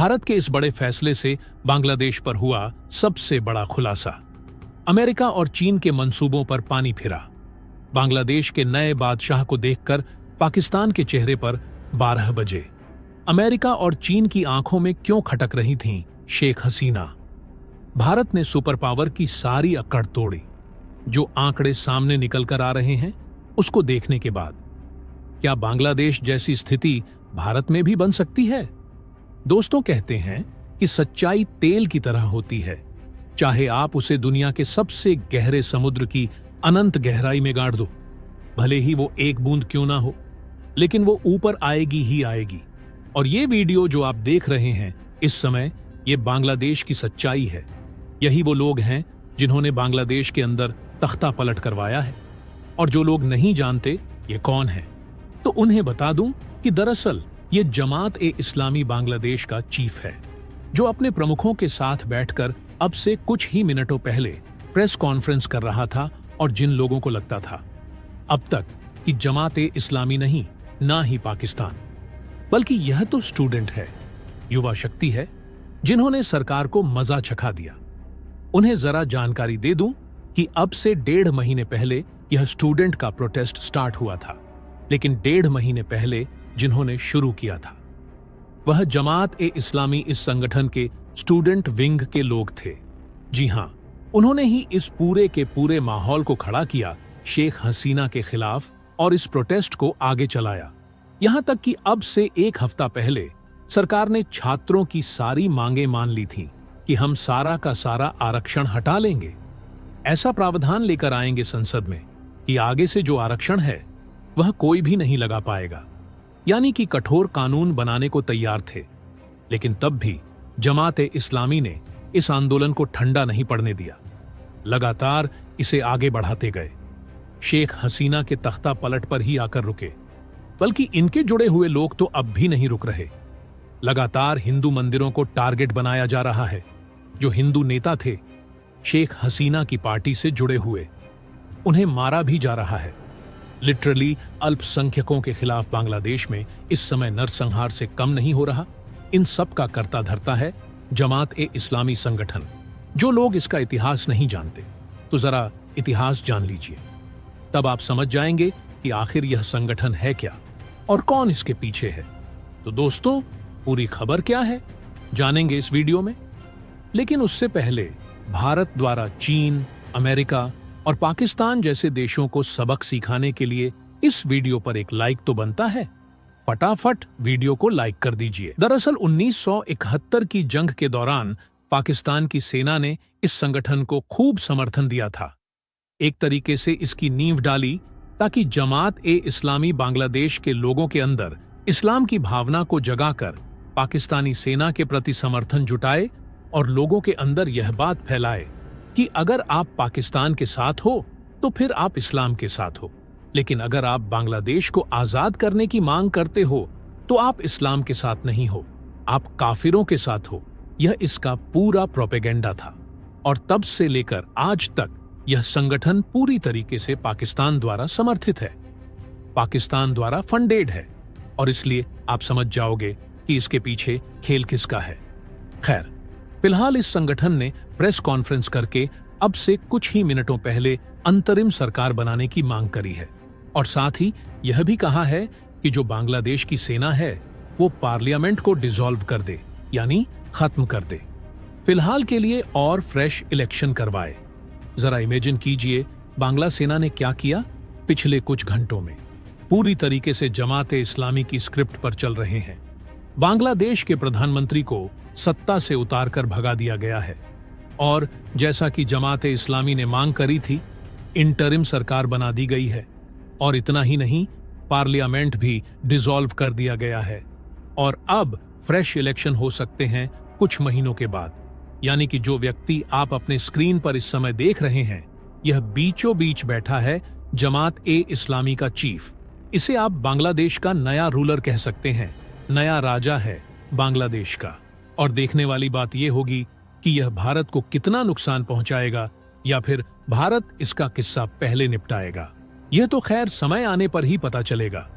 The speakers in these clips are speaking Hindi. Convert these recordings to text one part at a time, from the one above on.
भारत के इस बड़े फैसले से बांग्लादेश पर हुआ सबसे बड़ा खुलासा। अमेरिका और चीन के मंसूबों पर पानी फिरा। बांग्लादेश के नए बादशाह को देखकर पाकिस्तान के चेहरे पर 12 बजे। अमेरिका और चीन की आंखों में क्यों खटक रही थीं शेख हसीना। भारत ने सुपर पावर की सारी अक्कड़ तोड़ी। जो आंकड़े सामने निकल कर आ रहे हैं उसको देखने के बाद क्या बांग्लादेश जैसी स्थिति भारत में भी बन सकती है? दोस्तों, कहते हैं कि सच्चाई तेल की तरह होती है, चाहे आप उसे दुनिया के सबसे गहरे समुद्र की अनंत गहराई में गाड़ दो, भले ही वो एक बूंद क्यों ना हो, लेकिन वो ऊपर आएगी ही आएगी। और ये वीडियो जो आप देख रहे हैं इस समय, ये बांग्लादेश की सच्चाई है। यही वो लोग हैं जिन्होंने बांग्लादेश के अंदर तख्ता पलट करवाया है। और जो लोग नहीं जानते ये कौन है, तो उन्हें बता दूं कि दरअसल ये जमात ए इस्लामी बांग्लादेश का चीफ है, जो अपने प्रमुखों के साथ बैठकर अब से कुछ ही मिनटों पहले प्रेस कॉन्फ्रेंस कर रहा था। और जिन लोगों को लगता था अब तक कि जमात ए इस्लामी नहीं, ना ही पाकिस्तान, बल्कि यह तो स्टूडेंट है, युवा शक्ति है, जिन्होंने सरकार को मजा चखा दिया। उन्हें जरा जानकारी दे दूं कि अब से 1.5 महीने पहले यह स्टूडेंट का प्रोटेस्ट स्टार्ट हुआ था, लेकिन 1.5 महीने पहले जिन्होंने शुरू किया था वह जमात ए इस्लामी इस संगठन के स्टूडेंट विंग के लोग थे। जी हां, उन्होंने ही इस पूरे के पूरे माहौल को खड़ा किया शेख हसीना के खिलाफ और इस प्रोटेस्ट को आगे चलाया। यहां तक कि अब से 1 हफ्ता पहले सरकार ने छात्रों की सारी मांगें मान ली थीं कि हम सारा का सारा आरक्षण हटा लेंगे। ऐसा प्रावधान लेकर आएंगे संसद में कि आगे से जो आरक्षण है वह कोई भी नहीं लगा पाएगा। यानी कि कठोर कानून बनाने को तैयार थे। लेकिन तब भी जमात ए इस्लामी ने इस आंदोलन को ठंडा नहीं पड़ने दिया, लगातार इसे आगे बढ़ाते गए। शेख हसीना के तख्ता पलट पर ही आकर रुके, बल्कि इनके जुड़े हुए लोग तो अब भी नहीं रुक रहे। लगातार हिंदू मंदिरों को टारगेट बनाया जा रहा है। जो हिंदू नेता थे शेख हसीना की पार्टी से जुड़े हुए, उन्हें मारा भी जा रहा है। लिटरली अल्पसंख्यकों के खिलाफ बांग्लादेश में इस समय नरसंहार से कम नहीं हो रहा। इन सब का करता धरता है जमात ए इस्लामी संगठन। जो लोग इसका इतिहास नहीं जानते तो जरा इतिहास जान लीजिए, तब आप समझ जाएंगे कि आखिर यह संगठन है क्या और कौन इसके पीछे है। तो दोस्तों, पूरी खबर क्या है जानेंगे इस वीडियो में। लेकिन उससे पहले भारत द्वारा चीन, अमेरिका और पाकिस्तान जैसे देशों को सबक सिखाने के लिए इस वीडियो पर एक लाइक तो बनता है। फटाफट वीडियो को लाइक कर दीजिए। दरअसल 1971 की जंग के दौरान पाकिस्तान की सेना ने इस संगठन को खूब समर्थन दिया था। एक तरीके से इसकी नींव डाली ताकि जमात ए इस्लामी बांग्लादेश के लोगों के अंदर इस्लाम की भावना को जगाकर पाकिस्तानी सेना के प्रति समर्थन जुटाए और लोगों के अंदर यह बात फैलाए कि अगर आप पाकिस्तान के साथ हो तो फिर आप इस्लाम के साथ हो, लेकिन अगर आप बांग्लादेश को आजाद करने की मांग करते हो तो आप इस्लाम के साथ नहीं हो, आप काफिरों के साथ हो। यह इसका पूरा प्रोपेगेंडा था। और तब से लेकर आज तक यह संगठन पूरी तरीके से पाकिस्तान द्वारा समर्थित है, पाकिस्तान द्वारा फंडेड है। और इसलिए आप समझ जाओगे कि इसके पीछे खेल किसका है। खैर, फिलहाल इस संगठन ने प्रेस कॉन्फ्रेंस करके अब से कुछ ही मिनटों पहले अंतरिम सरकार बनाने की मांग करी है और साथ ही यह भी कहा है कि जो बांग्लादेश की सेना है वो पार्लियामेंट को डिसॉल्व कर दे, यानी खत्म कर दे। फिलहाल के लिए और फ्रेश इलेक्शन करवाए। जरा इमेजिन कीजिए बांग्ला सेना ने क्या किया पिछले कुछ घंटों में। पूरी तरीके से जमात ए इस्लामी की स्क्रिप्ट पर चल रहे हैं। बांग्लादेश के प्रधानमंत्री को सत्ता से उतारकर भगा दिया गया है और जैसा कि जमात ए इस्लामी ने मांग करी थी, इंटरिम सरकार बना दी गई है। और इतना ही नहीं, पार्लियामेंट भी डिसॉल्व कर दिया गया है और अब फ्रेश इलेक्शन हो सकते हैं कुछ महीनों के बाद। यानी कि जो व्यक्ति आप अपने स्क्रीन पर इस समय देख रहे हैं, यह बीचों बीच बैठा है जमात ए इस्लामी का चीफ। इसे आप बांग्लादेश का नया रूलर कह सकते हैं, नया राजा है बांग्लादेश का। और देखने वाली बात यह होगी कि यह भारत को कितना नुकसान पहुंचाएगा या फिर भारत इसका किस्सा पहले निपटाएगा। यह तो खैर समय आने पर ही पता चलेगा।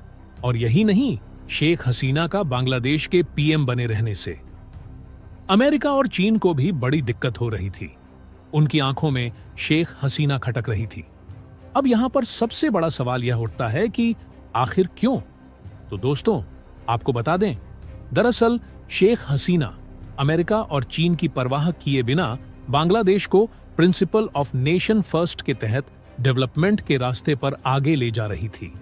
और यही नहीं, शेख हसीना का बांग्लादेश के पीएम बने रहने से। अमेरिका और चीन को भी बड़ी दिक्कत हो रही थी। उनकी आंखों में शेख हसीना खटक रही थी। अब यहां पर सबसे बड़ा सवाल यह उठता है कि आखिर क्यों? तो दोस्तों, आपको बता दें, दरअसल शेख हसीना अमेरिका और चीन की परवाह किए बिना बांग्लादेश को प्रिंसिपल ऑफ नेशन फर्स्ट के तहत डेवलपमेंट के रास्ते पर आगे ले जा रही थी,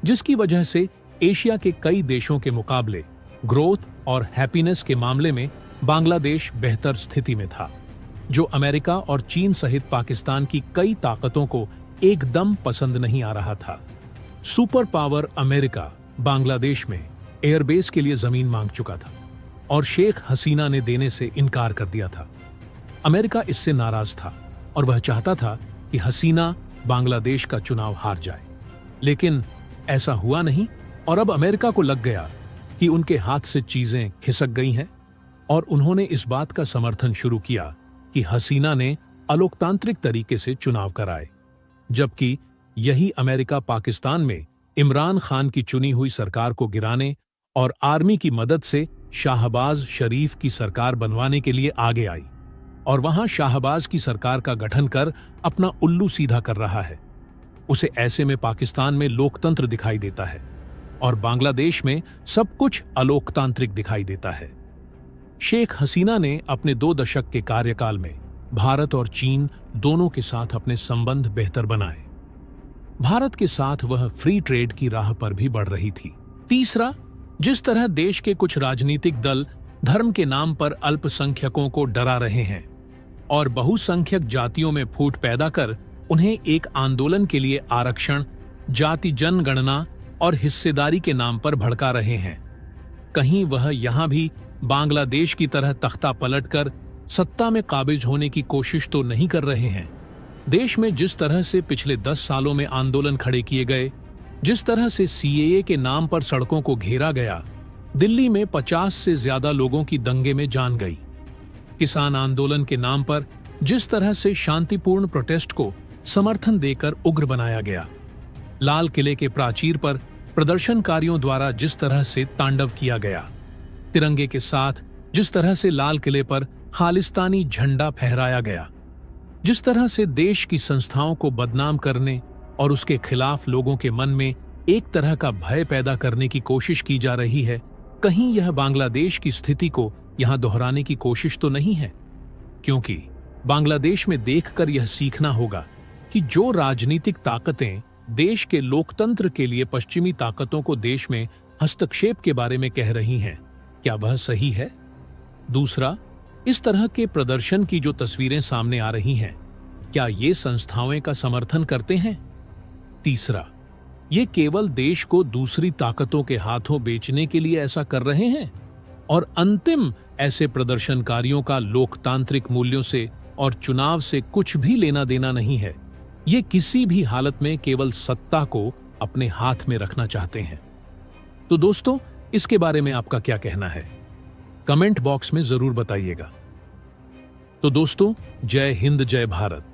जिसकी वजह से एशिया के कई देशों के मुकाबले ग्रोथ और हैप्पीनेस के मामले में बांग्लादेश बेहतर स्थिति में था, जो अमेरिका और चीन सहित पाकिस्तान की कई ताकतों को एकदम पसंद नहीं आ रहा था। सुपर पावर अमेरिका बांग्लादेश में एयरबेस के लिए जमीन मांग चुका था और शेख हसीना ने देने से इनकार कर दिया था। अमेरिका इससे नाराज था और वह चाहता था कि हसीना बांग्लादेश का चुनाव हार जाए, लेकिन ऐसा हुआ नहीं और अब अमेरिका को लग गया कि उनके हाथ से चीजें खिसक गई हैं और उन्होंने इस बात का समर्थन शुरू किया कि हसीना ने अलोकतांत्रिक तरीके से चुनाव कराए, जबकि यही अमेरिका पाकिस्तान में इमरान खान की चुनी हुई सरकार को गिराने और आर्मी की मदद से शाहबाज शरीफ की सरकार बनवाने के लिए आगे आई और वहां शाहबाज की सरकार का गठन कर अपना उल्लू सीधा कर रहा है। उसे ऐसे में पाकिस्तान में लोकतंत्र दिखाई देता है और बांग्लादेश में सब कुछ अलोकतांत्रिक दिखाई देता है। शेख हसीना ने अपने 2 दशक के कार्यकाल में भारत और चीन दोनों के साथ अपने संबंध बेहतर बनाए। भारत के साथ वह फ्री ट्रेड की राह पर भी बढ़ रही थी। तीसरा, जिस तरह देश के कुछ राजनीतिक दल धर्म के नाम पर अल्पसंख्यकों को डरा रहे हैं और बहुसंख्यक जातियों में फूट पैदा कर उन्हें एक आंदोलन के लिए आरक्षण, जाति जनगणना और हिस्सेदारी के नाम पर भड़का रहे हैं, कहीं वह यहां भी बांग्लादेश की तरह तख्ता पलटकर सत्ता में काबिज होने की कोशिश तो नहीं कर रहे हैं। देश में जिस तरह से पिछले 10 सालों में आंदोलन खड़े किए गए, जिस तरह से सीएए के नाम पर सड़कों को घेरा गया, दिल्ली में 50 से ज्यादा लोगों की दंगे में जान गई। किसान आंदोलन के नाम पर जिस तरह से शांतिपूर्ण प्रोटेस्ट को समर्थन देकर उग्र बनाया गया, लाल किले के प्राचीर पर प्रदर्शनकारियों द्वारा जिस तरह से तांडव किया गया, तिरंगे के साथ जिस तरह से लाल किले पर खालिस्तानी झंडा फहराया गया, जिस तरह से देश की संस्थाओं को बदनाम करने और उसके खिलाफ लोगों के मन में एक तरह का भय पैदा करने की कोशिश की जा रही है, कहीं यह बांग्लादेश की स्थिति को यहां दोहराने की कोशिश तो नहीं है? क्योंकि बांग्लादेश में देखकर यह सीखना होगा कि जो राजनीतिक ताकतें देश के लोकतंत्र के लिए पश्चिमी ताकतों को देश में हस्तक्षेप के बारे में कह रही हैं, क्या वह सही है? दूसरा, इस तरह के प्रदर्शन की जो तस्वीरें सामने आ रही हैं, क्या ये संस्थाओं का समर्थन करते हैं? तीसरा, ये केवल देश को दूसरी ताकतों के हाथों बेचने के लिए ऐसा कर रहे हैं? और अंतिम, ऐसे प्रदर्शनकारियों का लोकतांत्रिक मूल्यों से और चुनाव से कुछ भी लेना देना नहीं है। ये किसी भी हालत में केवल सत्ता को अपने हाथ में रखना चाहते हैं। तो दोस्तों, इसके बारे में आपका क्या कहना है? कमेंट बॉक्स में जरूर बताइएगा। तो दोस्तों, जय हिंद, जय भारत।